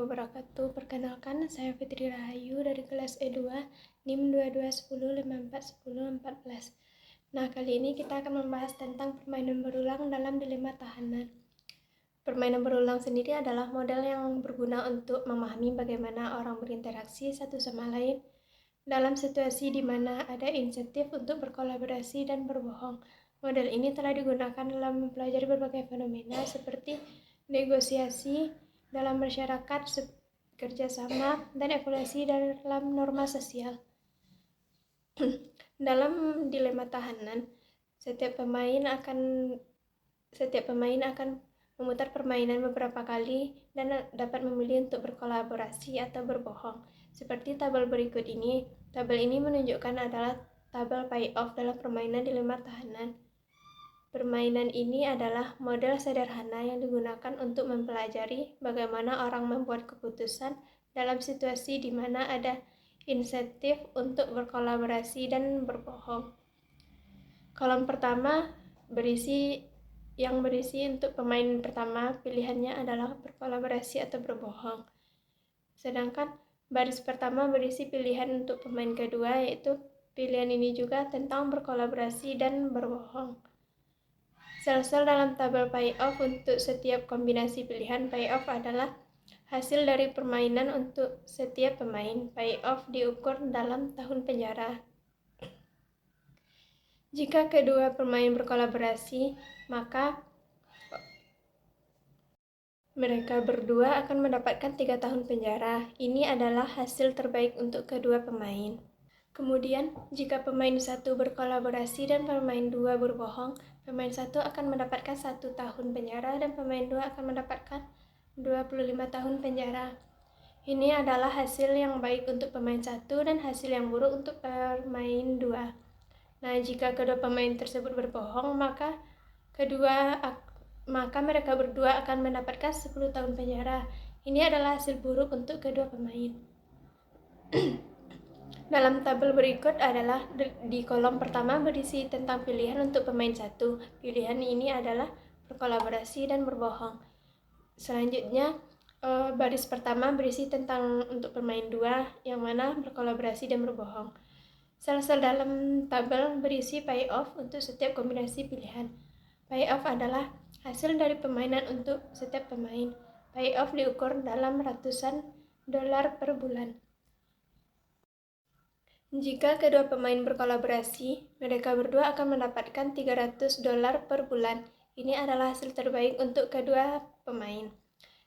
wabarakatuh. Perkenalkan, saya Fitri Rahayu dari kelas E2 NIM 2210541014. Nah, kali ini kita akan membahas tentang permainan berulang dalam dilema tahanan. Permainan berulang sendiri adalah model yang berguna untuk memahami bagaimana orang berinteraksi satu sama lain dalam situasi di mana ada insentif untuk berkolaborasi dan berbohong. Model ini telah digunakan dalam mempelajari berbagai fenomena seperti negosiasi dalam masyarakat, kerjasama, dan evaluasi dalam norma sosial. Dalam dilema tahanan, setiap pemain akan memutar permainan beberapa kali dan dapat memilih untuk berkolaborasi atau berbohong. Seperti tabel berikut ini. Tabel ini menunjukkan adalah tabel payoff dalam permainan dilema tahanan. Permainan ini adalah model sederhana yang digunakan untuk mempelajari bagaimana orang membuat keputusan dalam situasi di mana ada insentif untuk berkolaborasi dan berbohong. Kolom pertama berisi untuk pemain pertama, pilihannya adalah berkolaborasi atau berbohong. Sedangkan baris pertama berisi pilihan untuk pemain kedua, yaitu pilihan ini juga tentang berkolaborasi dan berbohong. Sel-sel dalam tabel payoff untuk setiap kombinasi pilihan. Payoff adalah hasil dari permainan untuk setiap pemain. Payoff diukur dalam tahun penjara. Jika kedua pemain berkolaborasi, maka mereka berdua akan mendapatkan 3 tahun penjara. Ini adalah hasil terbaik untuk kedua pemain. Kemudian, jika pemain 1 berkolaborasi dan pemain 2 berbohong, pemain 1 akan mendapatkan 1 tahun penjara dan pemain 2 akan mendapatkan 25 tahun penjara. Ini adalah hasil yang baik untuk pemain 1 dan hasil yang buruk untuk pemain 2. Nah, jika kedua pemain tersebut berbohong, maka mereka berdua akan mendapatkan 10 tahun penjara. Ini adalah hasil buruk untuk kedua pemain. Dalam tabel berikut adalah di kolom pertama berisi tentang pilihan untuk pemain 1. Pilihan ini adalah berkolaborasi dan berbohong. Selanjutnya, baris pertama berisi tentang untuk pemain 2, yang mana berkolaborasi dan berbohong. Sel-sel dalam tabel berisi payoff untuk setiap kombinasi pilihan. Payoff adalah hasil dari permainan untuk setiap pemain. Payoff diukur dalam ratusan dolar per bulan. Jika kedua pemain berkolaborasi, mereka berdua akan mendapatkan 300 dolar per bulan. Ini adalah hasil terbaik untuk kedua pemain.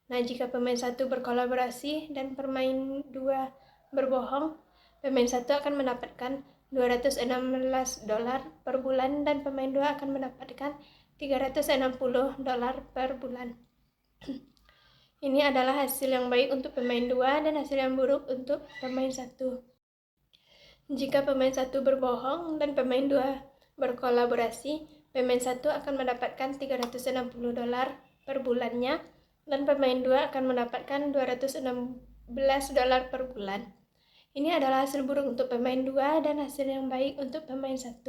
Nah, jika pemain 1 berkolaborasi dan pemain 2 berbohong, pemain 1 akan mendapatkan 216 dolar per bulan dan pemain 2 akan mendapatkan 360 dolar per bulan. Ini adalah hasil yang baik untuk pemain 2 dan hasil yang buruk untuk pemain 1. Jika pemain 1 berbohong dan pemain 2 berkolaborasi, pemain 1 akan mendapatkan 360 dolar per bulannya dan pemain 2 akan mendapatkan 216 dolar per bulan. Ini adalah hasil buruk untuk pemain 2 dan hasil yang baik untuk pemain 1.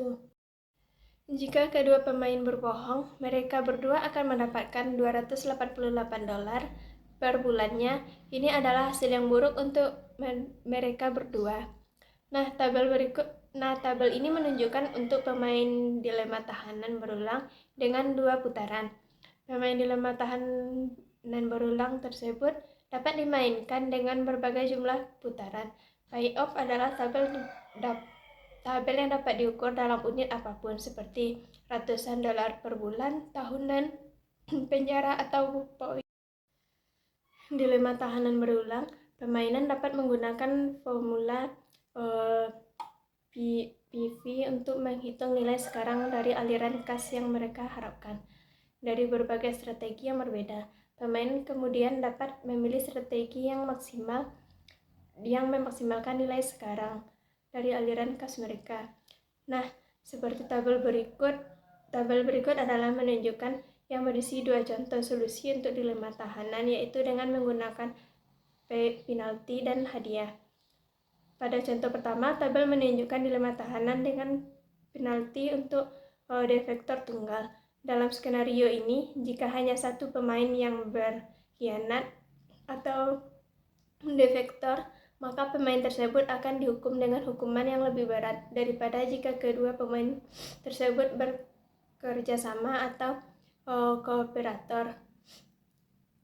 Jika kedua pemain berbohong, mereka berdua akan mendapatkan 288 dolar per bulannya. Ini adalah hasil yang buruk untuk mereka berdua. Nah, tabel ini menunjukkan untuk pemain dilema tahanan berulang dengan 2 putaran. Pemain dilema tahanan berulang tersebut dapat dimainkan dengan berbagai jumlah putaran. Payoff adalah tabel yang dapat diukur dalam unit apapun, seperti ratusan dolar per bulan, tahunan, penjara, atau poin. Dilema tahanan berulang, permainan dapat menggunakan formula PV untuk menghitung nilai sekarang dari aliran kas yang mereka harapkan. Dari berbagai strategi yang berbeda, pemain kemudian dapat memilih strategi yang memaksimalkan nilai sekarang dari aliran kas mereka. Nah, seperti tabel berikut adalah menunjukkan yang berisi 2 contoh solusi untuk dilema tahanan, yaitu dengan menggunakan penalti dan hadiah. Pada contoh pertama, tabel menunjukkan dilema tahanan dengan penalti untuk defektor tunggal. Dalam skenario ini, jika hanya 1 pemain yang berkhianat atau defektor, maka pemain tersebut akan dihukum dengan hukuman yang lebih berat daripada jika kedua pemain tersebut bekerja sama atau kooperator.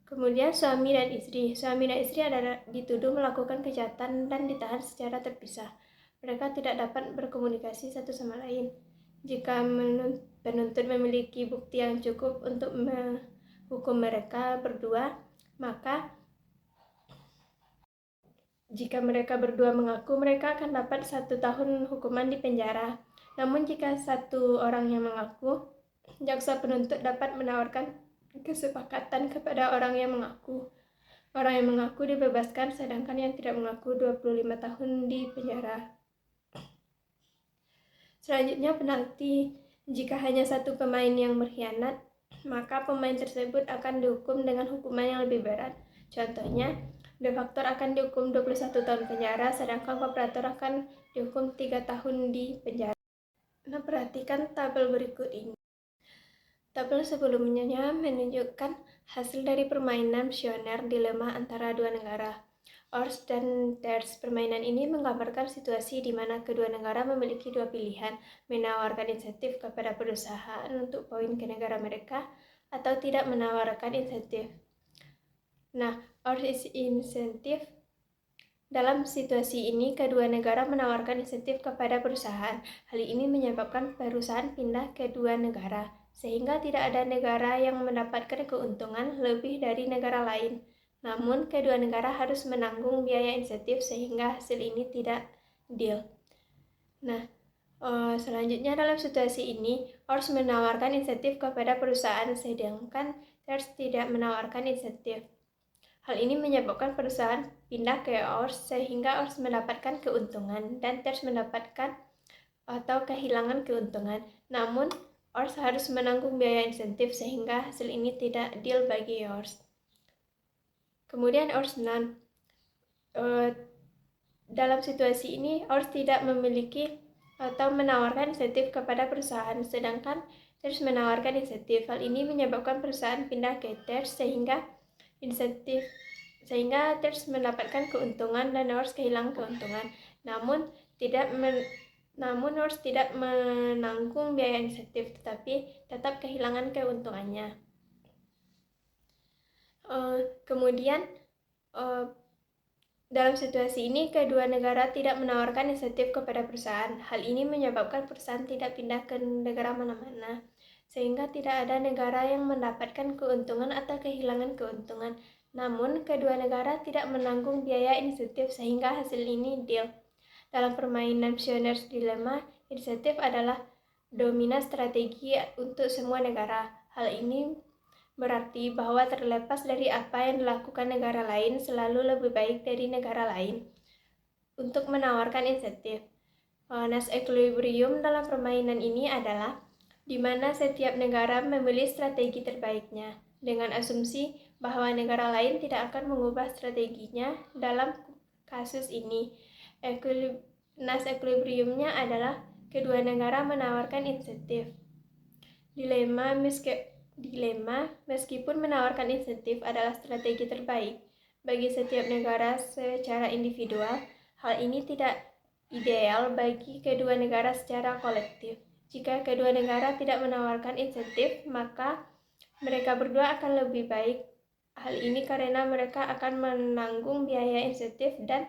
Kemudian suami dan istri. Suami dan istri adalah dituduh melakukan kejahatan dan ditahan secara terpisah. Mereka tidak dapat berkomunikasi satu sama lain. Jika penuntut memiliki bukti yang cukup untuk menghukum mereka berdua, maka jika mereka berdua mengaku, mereka akan dapat 1 tahun hukuman di penjara. Namun jika satu orang yang mengaku, jaksa penuntut dapat menawarkan kesepakatan kepada orang yang mengaku. Orang yang mengaku dibebaskan, sedangkan yang tidak mengaku 25 tahun di penjara. Selanjutnya penalti. Jika hanya satu pemain yang berkhianat, maka pemain tersebut akan dihukum dengan hukuman yang lebih berat. Contohnya, defektor akan dihukum 21 tahun penjara, sedangkan kooperator akan dihukum 3 tahun di penjara. Nah, perhatikan tabel berikut ini. Tabel sebelumnya menunjukkan hasil dari permainan pioner dilema antara dua negara. Ors dan Terz. Permainan ini menggambarkan situasi di mana kedua negara memiliki dua pilihan, menawarkan insentif kepada perusahaan untuk poin ke negara mereka atau tidak menawarkan insentif. Nah, Ors is insentif. Dalam situasi ini, kedua negara menawarkan insentif kepada perusahaan. Hal ini menyebabkan perusahaan pindah ke dua negara, sehingga tidak ada negara yang mendapatkan keuntungan lebih dari negara lain. Namun, kedua negara harus menanggung biaya insentif sehingga hasil ini tidak deal. Nah, selanjutnya dalam situasi ini, Ors menawarkan insentif kepada perusahaan, sedangkan Terz tidak menawarkan insentif. Hal ini menyebabkan perusahaan pindah ke Ors sehingga Ors mendapatkan keuntungan dan Terz mendapatkan atau kehilangan keuntungan. Namun, Ors harus menanggung biaya insentif sehingga hasil ini tidak deal bagi Ors. Kemudian Ors non. Dalam situasi ini, Ors tidak memiliki atau menawarkan insentif kepada perusahaan, sedangkan Terz menawarkan insentif. Hal ini menyebabkan perusahaan pindah ke Terz sehingga Terz mendapatkan keuntungan dan Ors kehilangan keuntungan. Namun Ors tidak menanggung biaya insentif, tetapi tetap kehilangan keuntungannya. Kemudian dalam situasi ini, kedua negara tidak menawarkan insentif kepada perusahaan. Hal ini menyebabkan perusahaan tidak pindah ke negara mana-mana, sehingga tidak ada negara yang mendapatkan keuntungan atau kehilangan keuntungan. Namun, kedua negara tidak menanggung biaya insentif sehingga hasil ini deal. Dalam permainan Pioneers Dilemma, insentif adalah dominan strategi untuk semua negara. Hal ini berarti bahwa terlepas dari apa yang dilakukan negara lain, selalu lebih baik dari negara lain untuk menawarkan insentif. Nas equilibrium dalam permainan ini adalah di mana setiap negara memilih strategi terbaiknya, dengan asumsi bahwa negara lain tidak akan mengubah strateginya. Dalam kasus ini, nas equilibriumnya adalah kedua negara menawarkan insentif. Dilema, meskipun menawarkan insentif adalah strategi terbaik bagi setiap negara secara individual, hal ini tidak ideal bagi kedua negara secara kolektif. Jika kedua negara tidak menawarkan insentif, maka mereka berdua akan lebih baik. Hal ini karena mereka akan menanggung biaya insentif dan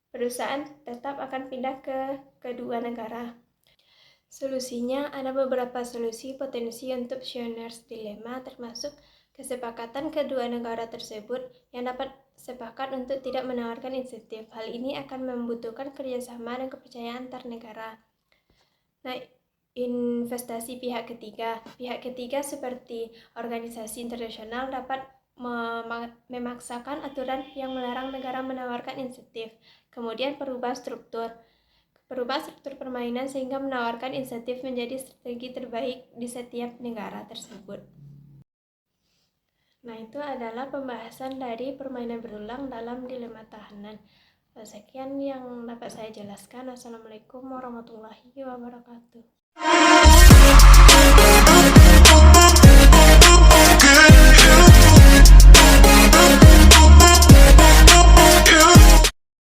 perusahaan tetap akan pindah ke kedua negara. Solusinya, ada beberapa solusi potensi untuk Pioneers Dilemma, termasuk kesepakatan kedua negara tersebut yang dapat sepakat untuk tidak menawarkan insentif. Hal ini akan membutuhkan kerjasama dan kepercayaan antar negara. Nah, investasi pihak ketiga. Pihak ketiga seperti organisasi internasional dapat memaksakan aturan yang melarang negara menawarkan insentif. Kemudian perubah struktur permainan sehingga menawarkan insentif menjadi strategi terbaik di setiap negara tersebut. Nah, itu adalah pembahasan dari permainan berulang dalam dilema tahanan. Sekian yang dapat saya jelaskan. Assalamualaikum warahmatullahi wabarakatuh.